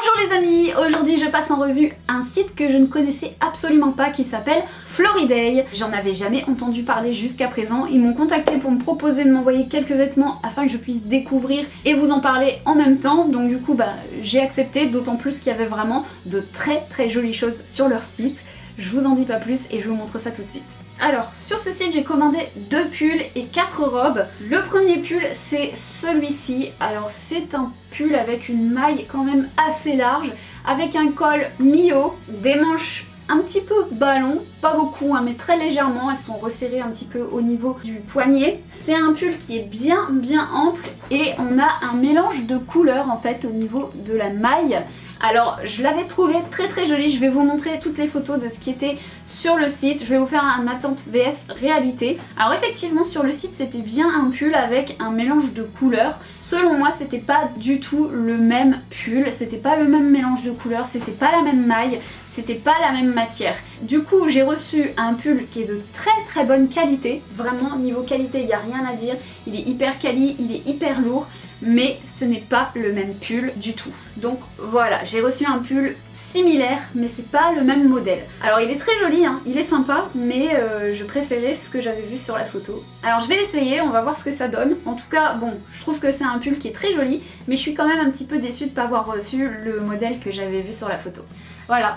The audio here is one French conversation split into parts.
Bonjour les amis, aujourd'hui je passe en revue un site que je ne connaissais absolument pas qui s'appelle Floriday. J'en avais jamais entendu parler jusqu'à présent. Ils m'ont contacté pour me proposer de m'envoyer quelques vêtements afin que je puisse découvrir et vous en parler en même temps. Donc du coup j'ai accepté, d'autant plus qu'il y avait vraiment de très jolies choses sur leur site. Je vous en dis pas plus et je vous montre ça tout de suite. Alors, sur ce site, j'ai commandé 2 pulls et 4 robes. Le premier pull, c'est celui-ci. Alors, c'est un pull avec une maille quand même assez large, avec un col mi-haut, des manches un petit peu ballon, pas beaucoup, hein, mais très légèrement. Elles sont resserrées un petit peu au niveau du poignet. C'est un pull qui est bien ample et on a un mélange de couleurs en fait au niveau de la maille. Alors je l'avais trouvé très joli, je vais vous montrer toutes les photos de ce qui était sur le site, je vais vous faire un attente vs réalité. Alors effectivement sur le site c'était bien un pull avec un mélange de couleurs. Selon moi c'était pas du tout le même pull, c'était pas le même mélange de couleurs, c'était pas la même maille, c'était pas la même matière. Du coup j'ai reçu un pull qui est de très bonne qualité, vraiment niveau qualité il n'y a rien à dire, il est hyper quali, il est hyper lourd. Mais ce n'est pas le même pull du tout. Donc voilà, j'ai reçu un pull similaire, mais c'est pas le même modèle. Alors il est très joli, hein, il est sympa, mais je préférais ce que j'avais vu sur la photo. Alors je vais l'essayer, on va voir ce que ça donne. En tout cas, bon, je trouve que c'est un pull qui est très joli, mais je suis quand même un petit peu déçue de ne pas avoir reçu le modèle que j'avais vu sur la photo. Voilà.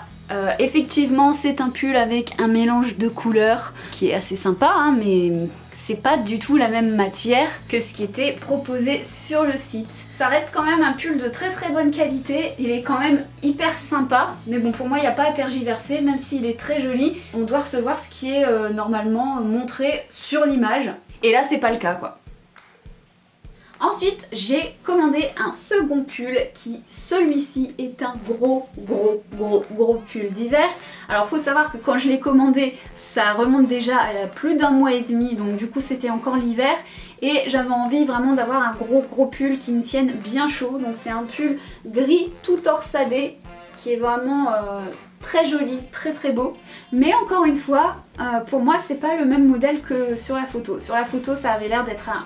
Effectivement c'est un pull avec un mélange de couleurs qui est assez sympa, hein, mais c'est pas du tout la même matière que ce qui était proposé sur le site. Ça reste quand même un pull de très bonne qualité, il est quand même hyper sympa, mais bon pour moi il n'y a pas à tergiverser, même s'il est très joli, on doit recevoir ce qui est normalement montré sur l'image, et là c'est pas le cas quoi. Ensuite, j'ai commandé un second pull qui, celui-ci, est un gros pull d'hiver. Alors, faut savoir que quand je l'ai commandé, ça remonte déjà à plus d'1 mois et demi, donc du coup, c'était encore l'hiver. Et j'avais envie vraiment d'avoir un gros pull qui me tienne bien chaud. Donc, c'est un pull gris tout torsadé qui est vraiment très joli, très beau. Mais encore une fois, pour moi, c'est pas le même modèle que sur la photo. Sur la photo, ça avait l'air d'être un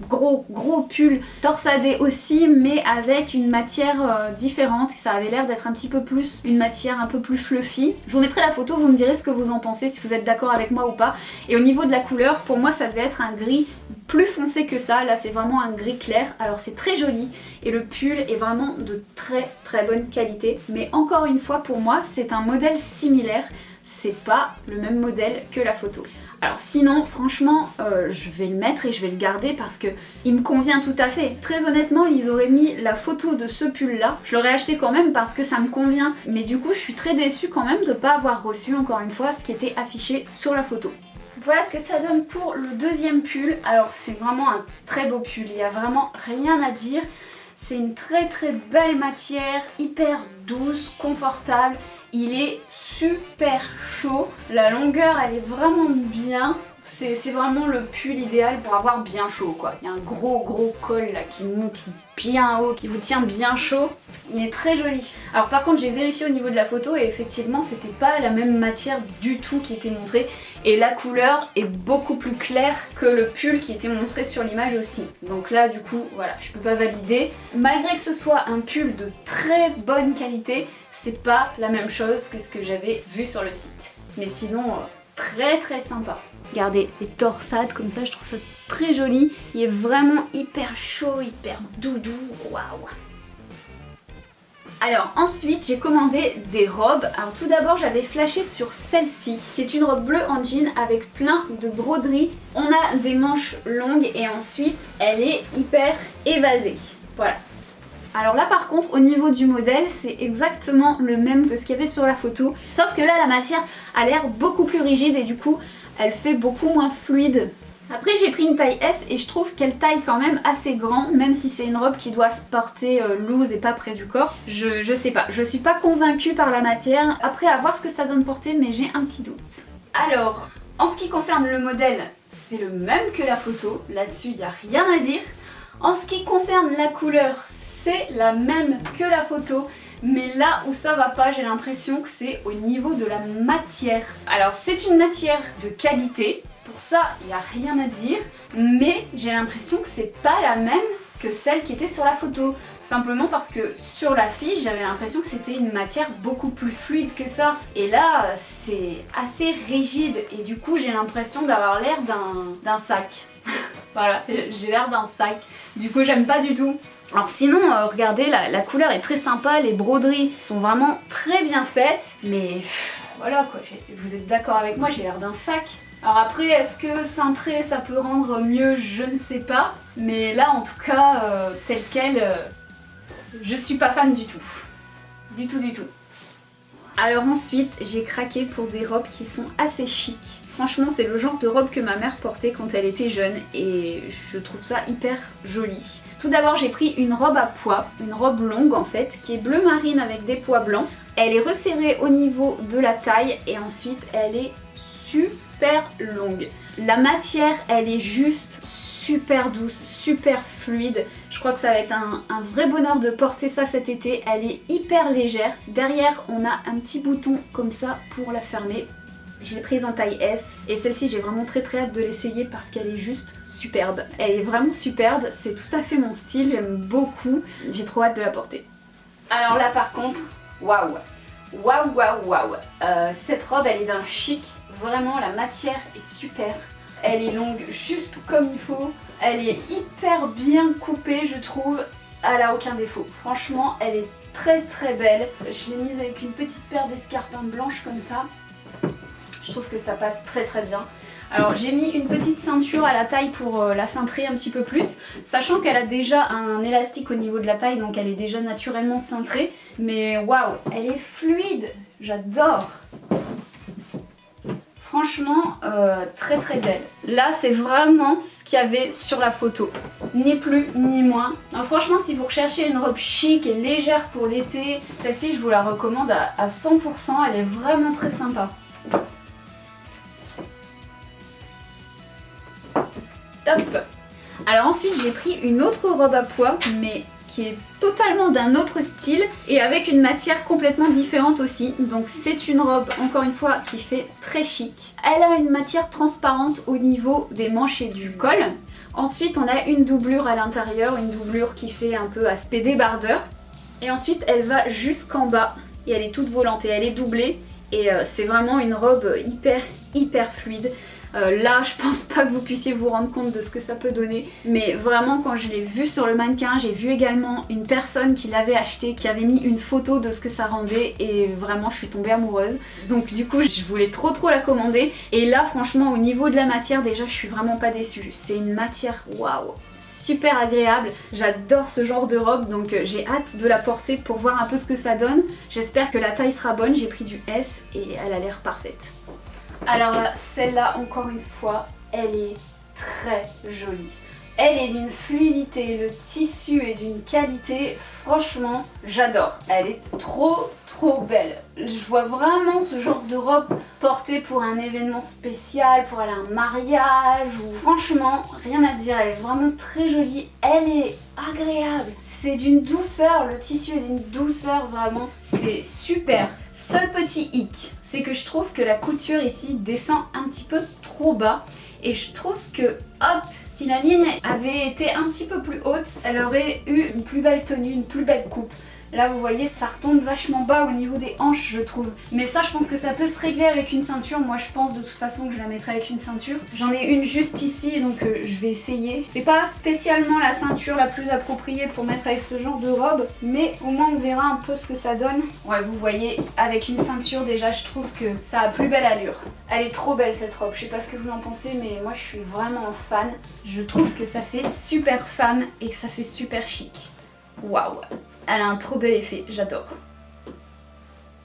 gros pull torsadé aussi, mais avec une matière différente. Ça avait l'air d'être un petit peu plus une matière un peu plus fluffy. Je vous mettrai la photo, vous me direz ce que vous en pensez, si vous êtes d'accord avec moi ou pas. Et au niveau de la couleur, pour moi ça devait être un gris plus foncé que ça. Là c'est vraiment un gris clair, alors c'est très joli et le pull est vraiment de très bonne qualité. Mais encore une fois, pour moi c'est un modèle similaire, c'est pas le même modèle que la photo. Alors sinon, franchement, je vais le mettre et je vais le garder parce que il me convient tout à fait. Très honnêtement, ils auraient mis la photo de ce pull là. Je l'aurais acheté quand même parce que ça me convient. Mais du coup, je suis très déçue quand même de ne pas avoir reçu, encore une fois, ce qui était affiché sur la photo. Voilà ce que ça donne pour le deuxième pull. Alors c'est vraiment un très beau pull, il n'y a vraiment rien à dire. C'est une très belle matière, hyper douce, confortable. Il est super chaud. La longueur, elle est vraiment bien. C'est vraiment le pull idéal pour avoir bien chaud quoi. Il y a un gros col là qui monte bien haut, qui vous tient bien chaud. Il est très joli. Alors par contre j'ai vérifié au niveau de la photo et effectivement c'était pas la même matière du tout qui était montrée. Et la couleur est beaucoup plus claire que le pull qui était montré sur l'image aussi. Donc là du coup voilà, je peux pas valider. Malgré que ce soit un pull de très bonne qualité, c'est pas la même chose que ce que j'avais vu sur le site. Mais sinon très sympa. Regardez les torsades comme ça, je trouve ça très joli. Il est vraiment hyper chaud, hyper doudou, waouh. Alors ensuite j'ai commandé des robes. Alors tout d'abord j'avais flashé sur celle-ci qui est une robe bleue en jean avec plein de broderies. On a des manches longues et ensuite elle est hyper évasée. Voilà. Alors là par contre au niveau du modèle c'est exactement le même que ce qu'il y avait sur la photo. Sauf que là la matière a l'air beaucoup plus rigide et du coup elle fait beaucoup moins fluide. Après j'ai pris une taille S et je trouve qu'elle taille quand même assez grand, même si c'est une robe qui doit se porter loose et pas près du corps. Je sais pas, je suis pas convaincue par la matière. Après à voir ce que ça donne porter, mais j'ai un petit doute. Alors, en ce qui concerne le modèle, c'est le même que la photo, là-dessus il n'y a rien à dire. En ce qui concerne la couleur, c'est la même que la photo. Mais là où ça va pas, j'ai l'impression que c'est au niveau de la matière. Alors c'est une matière de qualité, pour ça il n'y a rien à dire, mais j'ai l'impression que c'est pas la même que celle qui était sur la photo. Tout simplement parce que sur la fiche, j'avais l'impression que c'était une matière beaucoup plus fluide que ça. Et là, c'est assez rigide et du coup, j'ai l'impression d'avoir l'air d'un sac. Voilà, j'ai l'air d'un sac. Du coup, j'aime pas du tout. Alors sinon, regardez, la couleur est très sympa, les broderies sont vraiment très bien faites. Mais voilà quoi, vous êtes d'accord avec moi, j'ai l'air d'un sac. Alors après, est-ce que cintré ça peut rendre mieux? Je ne sais pas. Mais là, en tout cas, tel quel, je suis pas fan du tout. Du tout, du tout. Alors ensuite, j'ai craqué pour des robes qui sont assez chic. Franchement, c'est le genre de robe que ma mère portait quand elle était jeune et je trouve ça hyper joli. Tout d'abord, j'ai pris une robe à pois, une robe longue en fait, qui est bleu marine avec des pois blancs. Elle est resserrée au niveau de la taille et ensuite elle est super longue. La matière, elle est juste super douce, super fluide. Je crois que ça va être un vrai bonheur de porter ça cet été. Elle est hyper légère. Derrière, on a un petit bouton comme ça pour la fermer. Je l'ai prise en taille S et celle-ci j'ai vraiment très hâte de l'essayer parce qu'elle est juste superbe. Elle est vraiment superbe, c'est tout à fait mon style, j'aime beaucoup. J'ai trop hâte de la porter. Alors là par contre, waouh! Waouh waouh waouh! Cette robe elle est d'un chic, vraiment la matière est super. Elle est longue juste comme il faut, elle est hyper bien coupée je trouve, elle a aucun défaut. Franchement elle est très très belle. Je l'ai mise avec une petite paire d'escarpins blanches comme ça. Je trouve que ça passe très très bien. Alors j'ai mis une petite ceinture à la taille pour la cintrer un petit peu plus, sachant qu'elle a déjà un élastique au niveau de la taille, donc elle est déjà naturellement cintrée. Mais waouh, elle est fluide, j'adore. Franchement, très très belle. Là, c'est vraiment ce qu'il y avait sur la photo. Ni plus ni moins. Alors, franchement, si vous recherchez une robe chic et légère pour l'été, celle-ci, je vous la recommande à 100%. Elle est vraiment très sympa. Top! Alors ensuite j'ai pris une autre robe à pois mais qui est totalement d'un autre style et avec une matière complètement différente aussi. Donc c'est une robe encore une fois qui fait très chic. Elle a une matière transparente au niveau des manches et du col. Ensuite on a une doublure à l'intérieur, une doublure qui fait un peu aspect débardeur. Et ensuite elle va jusqu'en bas et elle est toute volante et elle est doublée. Et c'est vraiment une robe hyper fluide. Là, je pense pas que vous puissiez vous rendre compte de ce que ça peut donner. Mais vraiment, quand je l'ai vue sur le mannequin, j'ai vu également une personne qui l'avait acheté, qui avait mis une photo de ce que ça rendait. Et vraiment, je suis tombée amoureuse. Donc du coup, je voulais trop la commander. Et là, franchement, au niveau de la matière, déjà, je suis vraiment pas déçue. C'est une matière, waouh, super agréable. J'adore ce genre de robe. Donc j'ai hâte de la porter pour voir un peu ce que ça donne. J'espère que la taille sera bonne. J'ai pris du S et elle a l'air parfaite. Alors là, celle-là, encore une fois, elle est très jolie. Elle est d'une fluidité, le tissu est d'une qualité, franchement, j'adore. Elle est trop belle. Je vois vraiment ce genre de robe portée pour un événement spécial, pour aller à un mariage, ou franchement, rien à dire, elle est vraiment très jolie. Elle est agréable, c'est d'une douceur, le tissu est d'une douceur vraiment, c'est super. Seul petit hic, c'est que je trouve que la couture ici descend un petit peu trop bas et je trouve que hop, si la ligne avait été un petit peu plus haute, elle aurait eu une plus belle tenue, une plus belle coupe. Là vous voyez ça retombe vachement bas au niveau des hanches je trouve. Mais ça je pense que ça peut se régler avec une ceinture. Moi je pense de toute façon que je la mettrai avec une ceinture. J'en ai une juste ici donc je vais essayer. C'est pas spécialement la ceinture la plus appropriée pour mettre avec ce genre de robe. Mais au moins on verra un peu ce que ça donne. Ouais vous voyez avec une ceinture déjà je trouve que ça a plus belle allure. Elle est trop belle cette robe. Je sais pas ce que vous en pensez mais moi je suis vraiment fan. Je trouve que ça fait super femme et que ça fait super chic. Waouh! Elle a un trop bel effet, j'adore.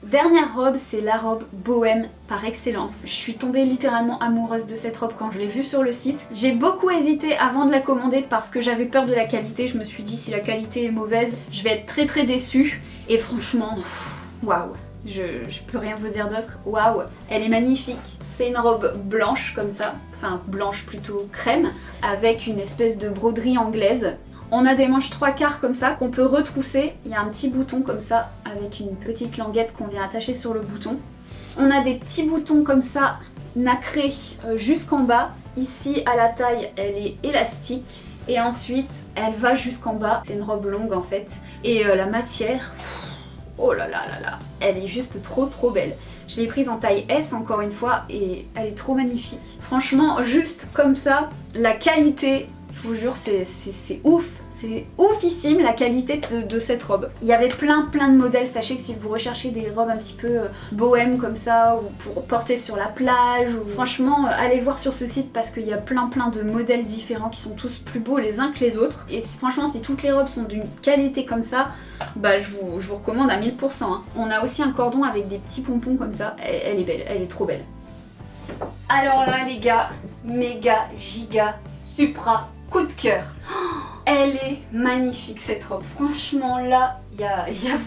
Dernière robe, c'est la robe bohème par excellence. Je suis tombée littéralement amoureuse de cette robe quand je l'ai vue sur le site. J'ai beaucoup hésité avant de la commander parce que j'avais peur de la qualité. Je me suis dit si la qualité est mauvaise, je vais être très déçue. Et franchement, waouh! Je peux rien vous dire d'autre. Waouh! Elle est magnifique. C'est une robe blanche comme ça, enfin blanche plutôt crème, avec une espèce de broderie anglaise. On a des manches 3/4 comme ça qu'on peut retrousser. Il y a un petit bouton comme ça avec une petite languette qu'on vient attacher sur le bouton. On a des petits boutons comme ça nacrés jusqu'en bas. Ici à la taille elle est élastique et ensuite elle va jusqu'en bas. C'est une robe longue en fait. Et la matière, oh là là là là, elle est juste trop belle. Je l'ai prise en taille S encore une fois et elle est trop magnifique. Franchement, juste comme ça, la qualité, je vous jure, c'est ouf. C'est oufissime la qualité de cette robe. Il y avait plein de modèles. Sachez que si vous recherchez des robes un petit peu bohème comme ça, ou pour porter sur la plage, ou... franchement allez voir sur ce site parce qu'il y a plein de modèles différents qui sont tous plus beaux les uns que les autres. Et franchement si toutes les robes sont d'une qualité comme ça, bah je vous recommande à 1000%. Hein. On a aussi un cordon avec des petits pompons comme ça. Elle est belle, elle est trop belle. Alors là les gars, méga, giga, supra, coup de cœur. Elle est magnifique cette robe, franchement là, il y a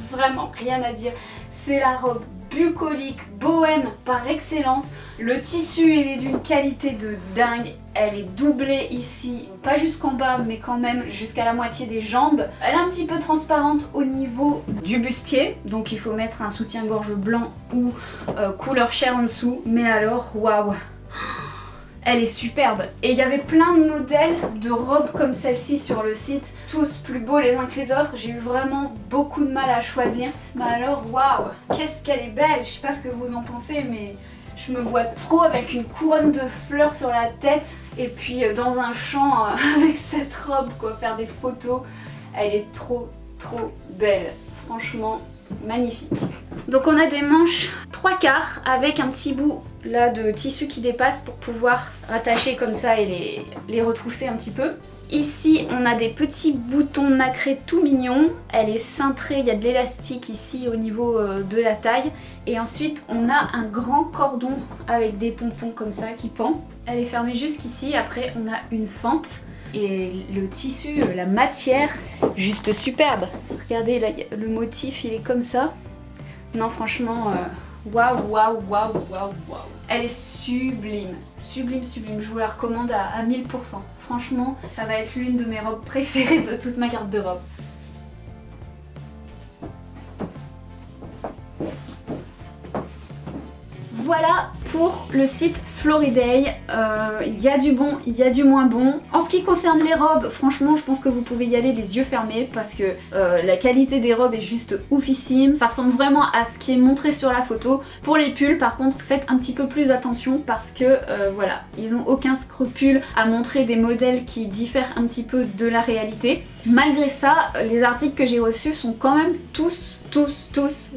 vraiment rien à dire. C'est la robe bucolique, bohème par excellence. Le tissu il est d'une qualité de dingue, elle est doublée ici, pas jusqu'en bas mais quand même jusqu'à la moitié des jambes. Elle est un petit peu transparente au niveau du bustier, donc il faut mettre un soutien-gorge blanc ou couleur chair en dessous, mais alors waouh! Elle est superbe et il y avait plein de modèles de robes comme celle-ci sur le site, tous plus beaux les uns que les autres. J'ai eu vraiment beaucoup de mal à choisir. Mais alors waouh, qu'est-ce qu'elle est belle. Je sais pas ce que vous en pensez mais je me vois trop avec une couronne de fleurs sur la tête et puis dans un champ avec cette robe quoi, faire des photos. Elle est trop belle, franchement magnifique. Donc on a des manches 3/4 avec un petit bout là de tissu qui dépasse pour pouvoir rattacher comme ça et les retrousser un petit peu. Ici on a des petits boutons nacrés tout mignons, elle est cintrée, il y a de l'élastique ici au niveau de la taille. Et ensuite on a un grand cordon avec des pompons comme ça qui pend. Elle est fermée jusqu'ici, après on a une fente. Et le tissu, la matière, juste superbe. Regardez là, le motif il est comme ça. Non franchement, waouh. Elle est sublime. Je vous la recommande à 1000%. Franchement, ça va être l'une de mes robes préférées de toute ma garde de robes. Voilà pour le site Floriday. Il y a du bon, il y a du moins bon. En ce qui concerne les robes, franchement je pense que vous pouvez y aller les yeux fermés parce que la qualité des robes est juste oufissime. Ça ressemble vraiment à ce qui est montré sur la photo. Pour les pulls par contre faites un petit peu plus attention parce que voilà, ils n'ont aucun scrupule à montrer des modèles qui diffèrent un petit peu de la réalité. Malgré ça, les articles que j'ai reçus sont quand même tous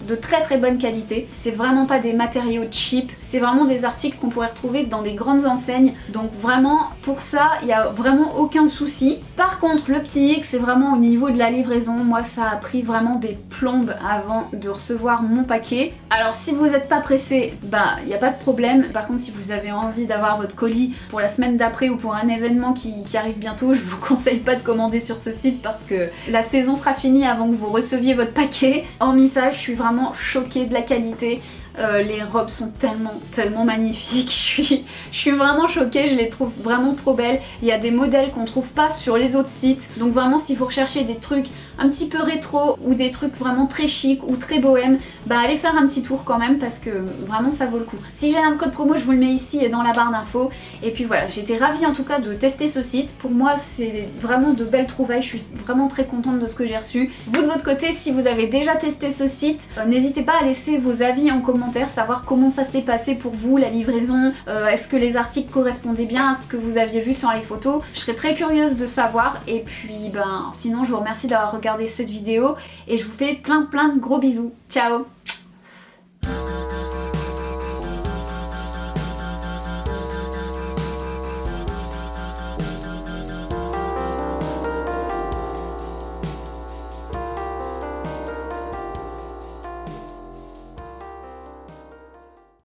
de très bonne qualité. C'est vraiment pas des matériaux cheap, c'est vraiment des articles qu'on pourrait retrouver dans des grandes enseignes. Donc vraiment pour ça il n'y a vraiment aucun souci. Par contre le petit hic c'est vraiment au niveau de la livraison. Moi ça a pris vraiment des plombes avant de recevoir mon paquet. Alors si vous n'êtes pas pressé, bah il n'y a pas de problème. Par contre si vous avez envie d'avoir votre colis pour la semaine d'après ou pour un événement qui arrive bientôt, je vous conseille pas de commander sur ce site parce que la saison sera finie avant que vous receviez votre paquet. Hormis ça, je suis vraiment choquée de la qualité. Les robes sont tellement magnifiques. Je suis vraiment choquée, je les trouve vraiment trop belles. Il y a des modèles qu'on trouve pas sur les autres sites. Donc vraiment si vous recherchez des trucs un petit peu rétro ou des trucs vraiment très chic ou très bohème, bah allez faire un petit tour quand même parce que vraiment ça vaut le coup. Si j'ai un code promo je vous le mets ici et dans la barre d'infos. Et puis voilà, j'étais ravie en tout cas de tester ce site. Pour moi c'est vraiment de belles trouvailles, je suis vraiment très contente de ce que j'ai reçu. Vous de votre côté si vous avez déjà testé ce site, n'hésitez pas à laisser vos avis en commentaire, savoir comment ça s'est passé pour vous, la livraison, est-ce que les articles correspondaient bien à ce que vous aviez vu sur les photos. Je serais très curieuse de savoir et puis ben sinon je vous remercie d'avoir regardé cette vidéo et je vous fais plein de gros bisous. Ciao!